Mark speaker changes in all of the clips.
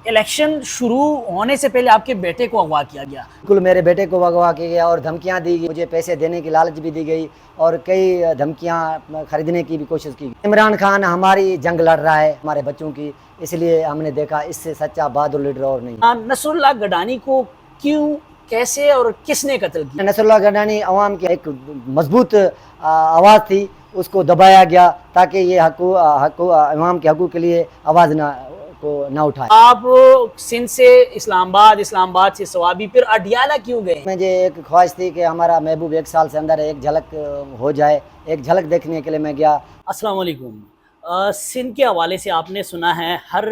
Speaker 1: Election शुरू होने से पहले आपके बेटे को अगवा किया गया।
Speaker 2: बिल्कुल, मेरे बेटे को अगवा किया गया और धमकियां दी गई, मुझे पैसे देने की लालच भी दी गई और कई धमकियां खरीदने की भी कोशिश की। इमरान खान हमारी जंग लड़ रहा है हमारे बच्चों की, इसलिए हमने देखा इससे सच्चा बहादुर लीडर और नहीं।
Speaker 1: नसरुल्लाह गडानी को क्यों, कैसे और किसने कत्ल किया?
Speaker 2: नसरुल्लाह गडानी अवाम की एक मजबूत आवाज़ थी, उसको दबाया गया ताकि ये अवाम के हकूक़ के लिए आवाज़ ना उठाए।
Speaker 1: आप सिंध से इस्लामाबाद, इस्लामाबाद से सवाबी, फिर अडियाला क्यों गए?
Speaker 2: मुझे एक ख्वाहिश थी कि हमारा महबूब 1 साल से अंदर एक झलक हो जाए, एक झलक देखने के लिए मैं गया।
Speaker 1: अस्सलाम वालेकुम। सिंध के हवाले से आपने सुना है, हर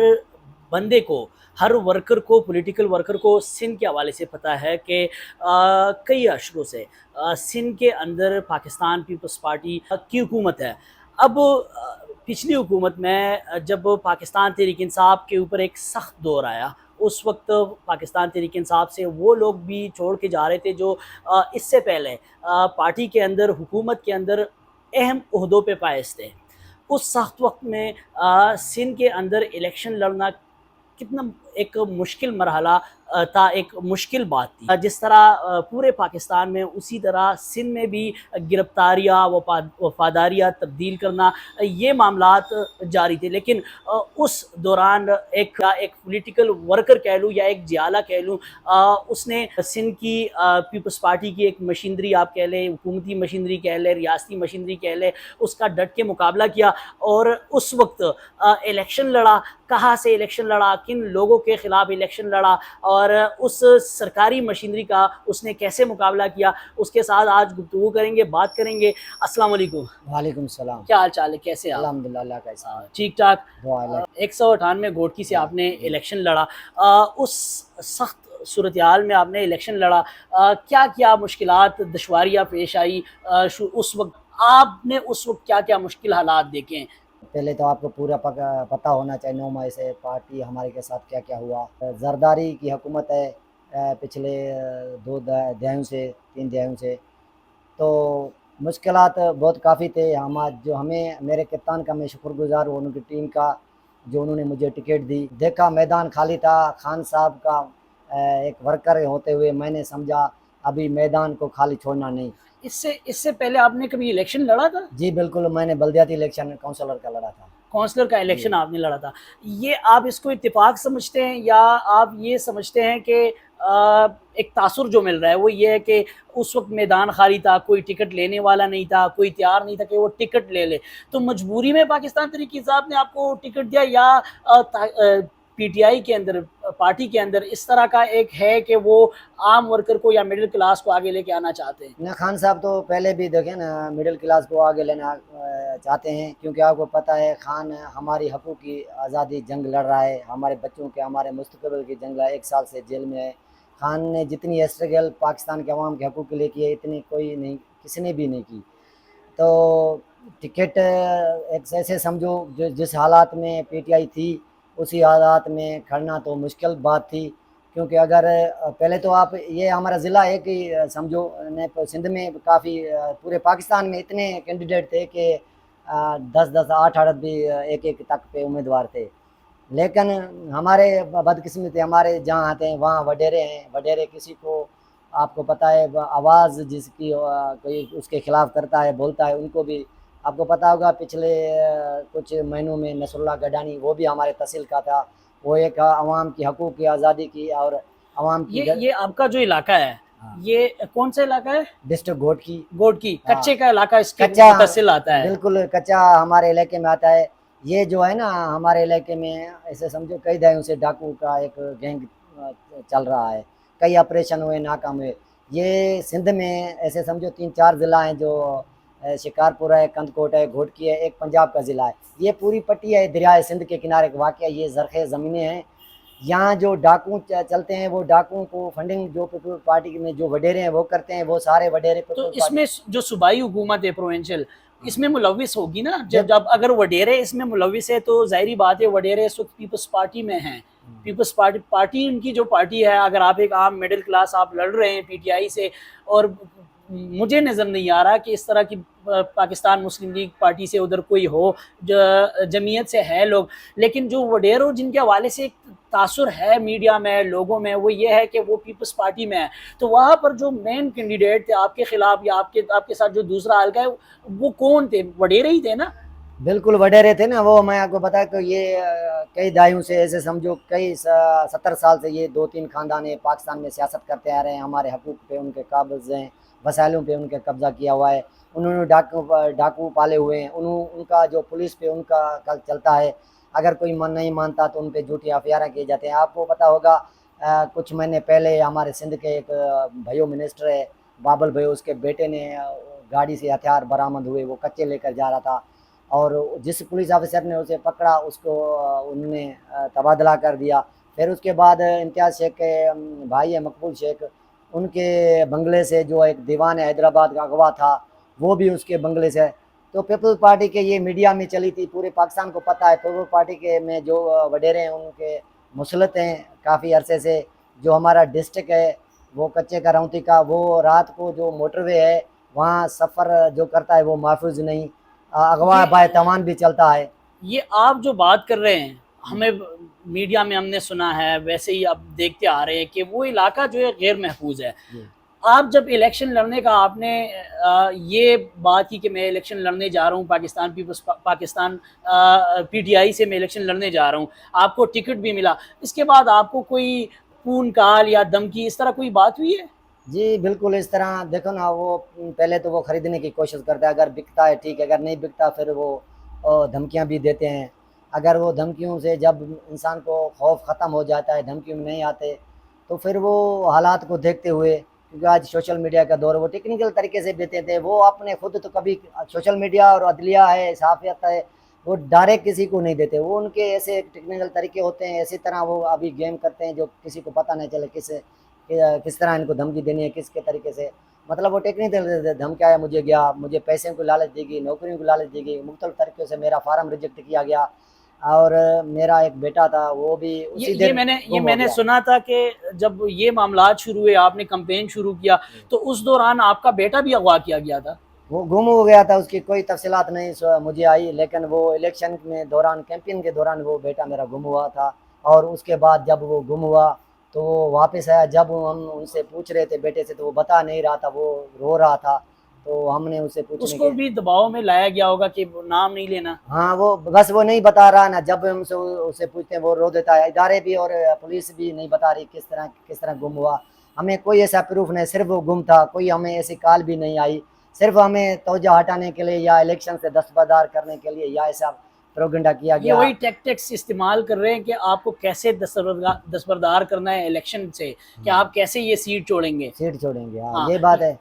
Speaker 1: बंदे को, हर वर्कर को, पॉलिटिकल वर्कर को सिंध के हवाले से पता है कि कई अशरों से सिंध के अंदर पाकिस्तान पीपल्स पार्टी की हुकूमत है। अब पिछली हुकूमत में जब पाकिस्तान तहरीक इंसाफ के ऊपर एक सख्त दौर आया, उस वक्त पाकिस्तान तहरीक इंसाफ से वो लोग भी छोड़ के जा रहे थे जो इससे पहले पार्टी के अंदर, हुकूमत के अंदर अहम ओहदों पे फाइज थे। उस सख्त वक्त में सिंध के अंदर इलेक्शन लड़ना कितना एक मुश्किल मरहला था, एक मुश्किल बात थी। जिस तरह पूरे पाकिस्तान में, उसी तरह सिंध में भी गिरफ्तारियाँ, वफादारियाँ तब्दील करना, ये मामलात जारी थे। लेकिन उस दौरान एक पॉलिटिकल वर्कर कह लूँ या एक जियाला कह लूँ, उसने सिंध की पीपल्स पार्टी की एक मशीनरी आप कह लें, हुकूमती मशीनरी कह लें, रियासती मशीनरी कह लें, उसका डट के मुकाबला किया और उस वक्त इलेक्शन लड़ा। कहाँ से इलेक्शन लड़ा, किन लोगों के ख़िलाफ़ इलेक्शन लड़ा और उस सरकारी मशीनरी का उसने कैसे मुकाबला किया, उसके साथ आज गुफ्तगू करेंगे, बात करेंगे। अस्सलाम वालेकुम।
Speaker 2: वालेकुम सलाम।
Speaker 1: क्या हाल चाल है, कैसे आप?
Speaker 2: अल्हम्दुलिल्लाह, अल्लाह का एहसान।
Speaker 1: ठीक ठाक।
Speaker 2: दुआ
Speaker 1: 198 घोटकी से आपने इलेक्शन लड़ा। उस सख्त सूरत हाल में आपने इलेक्शन लड़ा, क्या क्या मुश्किलात, दुश्वारियाँ पेश आई उस वक्त? आपने उस वक्त क्या क्या मुश्किल हालात देखे हैं?
Speaker 2: पहले तो आपको पूरा पता होना चाहिए 9 मई से पार्टी हमारे के साथ क्या क्या हुआ। जरदारी की हुकूमत है पिछले 2 दहाइयों से, 3 दहाइयों से, तो मुश्किलात बहुत काफ़ी थे। हमें मेरे कप्तान का मैं शुक्रगुज़ार हूँ, उनकी टीम का, जो उन्होंने मुझे टिकट दी। देखा मैदान खाली था, खान साहब का एक वर्कर होते हुए मैंने समझा अभी मैदान को खाली छोड़ना नहीं।
Speaker 1: इससे पहले आपने कभी इलेक्शन लड़ा था?
Speaker 2: जी बिल्कुल, मैंने बल्दियाती इलेक्शन काउंसलर का लड़ा था।
Speaker 1: काउंसलर का इलेक्शन आपने लड़ा था। ये आप इसको इत्तेफाक समझते हैं या आप ये समझते हैं कि एक तासुर जो मिल रहा है वो ये है कि उस वक्त मैदान खाली था, कोई टिकट लेने वाला नहीं था, कोई तैयार नहीं था कि वो टिकट ले ले, तो मजबूरी में पाकिस्तान तहरीक इंसाफ ने आपको टिकट दिया या पीटीआई के अंदर, पार्टी के अंदर इस तरह का एक है कि वो आम वर्कर को या मिडिल क्लास को आगे लेके आना चाहते हैं?
Speaker 2: ना, खान साहब तो पहले भी देखें ना, मिडिल क्लास को आगे लेना चाहते हैं, क्योंकि आपको पता है खान हमारी हकूक़ की आज़ादी जंग लड़ रहा है, हमारे बच्चों के, हमारे मुस्तक़बिल की जंग लड़, 1 साल से जेल में है। खान ने जितनी स्ट्रगल पाकिस्तान के अवाम के हकूक़ के लिए की है, इतनी कोई नहीं, किसी ने भी नहीं की। तो टिकट एक ऐसे समझो जिस हालात में पीटीआई थी, उसी हालात में खड़ना तो मुश्किल बात थी, क्योंकि अगर पहले तो आप ये हमारा ज़िला है कि समझो ने सिंध में काफ़ी पूरे पाकिस्तान में इतने कैंडिडेट थे कि 10-10, 8-8 भी एक-एक तक पे उम्मीदवार थे। लेकिन हमारे बदकिस्मती, हमारे जहाँ आते हैं वहाँ वडेरे हैं। वडेरे किसी को, आपको पता है, आवाज़ जिसकी कोई उसके ख़िलाफ़ करता है, बोलता है, उनको भी आपको पता होगा। पिछले कुछ महीनों में नसरुल्लाह गडानी, वो भी हमारे तहसील का था, वो एक अवाम की हकूक़ की आज़ादी की और अवाम की
Speaker 1: ये आपका जो इलाका है, ये कौन सा इलाका है?
Speaker 2: डिस्ट्रिक्ट
Speaker 1: घोटकी कच्चे का इलाका इसके
Speaker 2: कच्चा
Speaker 1: मुतसिल आता है।
Speaker 2: बिल्कुल कच्चा हमारे इलाके में आता है। ये जो है ना, हमारे इलाके में ऐसे समझो कई दहाइयों से डाकू का एक गैंग चल रहा है, कई ऑपरेशन हुए, नाकाम हुए। ये सिंध में ऐसे समझो 3-4 ज़िला हैं, जो शिकारपुर है, कंदकोट है, घोटकी है, एक पंजाब का ज़िला है। ये पूरी पट्टी है दरियाए सिंध के किनारे का वाक़या। ये ज़रख़े ज़मीनें हैं। यहाँ जो डाकू चलते हैं, वो डाकुओं को फंडिंग जो पीपल्स पार्टी में जो वडेरे हैं वो करते हैं, वो सारे वडेरे
Speaker 1: तो इसमें जो सूबाई हुकूमत है, प्रोविंशियल, इसमें मुलविस होगी ना? जब अगर वडेरे इसमें मुलविस है तो ज़ाहिरी बात है वडेरे इस वक्त पीपल्स पार्टी में हैं। पीपल्स पार्टी उनकी जो पार्टी है, अगर आप एक आम मिडिल क्लास आप लड़ रहे हैं पीटीआई से और مجھے نظر نہیں آ رہا کہ اس طرح کی پاکستان مسلم لیگ پارٹی سے ادھر کوئی ہو، جو جمعیت سے ہے لوگ، لیکن جو وڈیرو جن کے حوالے سے ایک تاثر ہے میڈیا میں لوگوں میں، وہ یہ ہے کہ وہ پیپلز پارٹی میں ہے، تو وہاں پر جو مین کینڈیڈیٹ تھے آپ کے خلاف یا آپ کے ساتھ جو دوسرا حلقہ ہے وہ کون تھے؟ وڈیرے ہی تھے نا؟
Speaker 2: بالکل وڈیرے تھے نا وہ. میں آپ کو بتا کہ یہ کئی دہائیوں سے ایسے سمجھو کئی 70 سال سے یہ 2-3 خاندان پاکستان میں سیاست کرتے آ رہے ہیں. ہمارے حقوق پہ ان کے قابض ہیں، وسائلوں پہ ان کے قبضہ کیا ہوا ہے. انہوں نے ڈاکو پالے ہوئے ہیں. ان کا جو پولیس پہ ان کا کل چلتا ہے. اگر کوئی نہیں مانتا تو ان پہ جھوٹی افیارہ کیے جاتے ہیں. آپ کو پتا ہوگا کچھ مہینے پہلے ہمارے سندھ کے ایک بھائیو منسٹر ہے بابل بھائیو، اس کے بیٹے نے گاڑی سے ہتھیار برآمد ہوئے، وہ کچے لے کر جا رہا تھا، اور جس پولیس آفیسر نے اسے پکڑا اس کو انہوں نے تبادلہ کر دیا. پھر اس کے بعد امتیاز شیخ کے بھائی ہے مقبول شیخ، ان کے بنگلے سے جو ایک دیوان حیدرآباد کا اغوا تھا وہ بھی اس کے بنگلے سے. تو پیپلز پارٹی کے یہ میڈیا میں چلی تھی، پورے پاکستان کو پتہ ہے پیپلز پارٹی کے میں جو وڈیرے ہیں ان کے مسلط ہیں کافی عرصے سے. جو ہمارا ڈسٹرکٹ ہے وہ کچے کا رونتی کا، وہ رات کو جو موٹر وے ہے وہاں سفر جو کرتا ہے وہ محفوظ نہیں، اغوا بائے توان بھی چلتا ہے.
Speaker 1: یہ آپ جو بات کر رہے ہیں، ہمیں میڈیا میں ہم نے سنا ہے، ویسے ہی اب دیکھتے آ رہے ہیں کہ وہ علاقہ جو ہے غیر محفوظ ہے. آپ جب الیکشن لڑنے کا آپ نے یہ بات کی کہ میں الیکشن لڑنے جا رہا ہوں پاکستان پی ٹی آئی سے میں الیکشن لڑنے جا رہا ہوں، آپ کو ٹکٹ بھی ملا، اس کے بعد آپ کو کوئی فون کال یا دھمکی اس طرح کوئی بات ہوئی ہے؟
Speaker 2: جی بالکل اس طرح دیکھو نا، وہ پہلے تو وہ خریدنے کی کوشش کرتا ہے، اگر بکتا ہے ٹھیک ہے، اگر نہیں بکتا پھر وہ دھمکیاں بھی دیتے ہیں. اگر وہ دھمکیوں سے جب انسان کو خوف ختم ہو جاتا ہے، دھمکیوں میں نہیں آتے، تو پھر وہ حالات کو دیکھتے ہوئے، کیونکہ آج سوشل میڈیا کا دور، وہ ٹیکنیکل طریقے سے دیتے تھے. وہ اپنے خود تو کبھی سوشل میڈیا اور عدلیہ ہے، صحافیت ہے، وہ ڈائریکٹ کسی کو نہیں دیتے. وہ ان کے ایسے ٹیکنیکل طریقے ہوتے ہیں، اسی طرح وہ ابھی گیم کرتے ہیں جو کسی کو پتہ نہیں چلے کس طرح ان کو دھمکی دینی ہے، کس کے طریقے سے. مطلب وہ ٹیکنیکل دھمکایا مجھے پیسے کو لالچ دی گئی، نوکریوں کو لالچ دی گئی، مختلف طریقوں سے میرا فارم ریجیکٹ کیا گیا. اور میرا ایک بیٹا تھا وہ بھی اسی
Speaker 1: یہ میں نے سنا تھا کہ جب یہ معاملات شروع ہوئے، آپ نے کمپین شروع کیا تو اس دوران آپ کا بیٹا بھی اغوا کیا گیا تھا.
Speaker 2: وہ گم ہو گیا تھا. اس کی کوئی تفصیلات نہیں مجھے آئی، لیکن وہ الیکشن میں دوران کیمپین کے دوران وہ بیٹا میرا گم ہوا تھا. اور اس کے بعد جب وہ گم ہوا تو وہ واپس آیا. جب ہم ان سے پوچھ رہے تھے بیٹے سے تو وہ بتا نہیں رہا تھا، وہ رو رہا تھا. تو ہم نے اسے
Speaker 1: اس
Speaker 2: پوچھنے
Speaker 1: کو
Speaker 2: کے
Speaker 1: بھی دباؤ میں لایا گیا ہوگا کہ نام نہیں لینا.
Speaker 2: ہاں وہ بس وہ نہیں بتا رہا نا. جب ہم سے اسے پوچھتے ہیں وہ رو دیتا ہے. ادارے بھی اور پولیس بھی نہیں بتا رہی کس طرح گم ہوا. ہمیں کوئی ایسا پروف نہیں، صرف وہ گم تھا. کوئی ہمیں ایسی کال بھی نہیں آئی. صرف ہمیں توجہ ہٹانے کے لیے یا الیکشن سے دستبردار کرنے کے لیے یا ایسا پروگنڈا کیا
Speaker 1: یہ
Speaker 2: گیا.
Speaker 1: وہی ٹیکٹکس استعمال کر رہے ہیں کہ آپ کو کیسے دستبردار کرنا ہے الیکشن سے، کہ آپ کیسے یہ سیٹ چھوڑیں گے.
Speaker 2: سیٹ چھوڑیں گے. ہاں
Speaker 1: ہاں
Speaker 2: یہ بات ہے.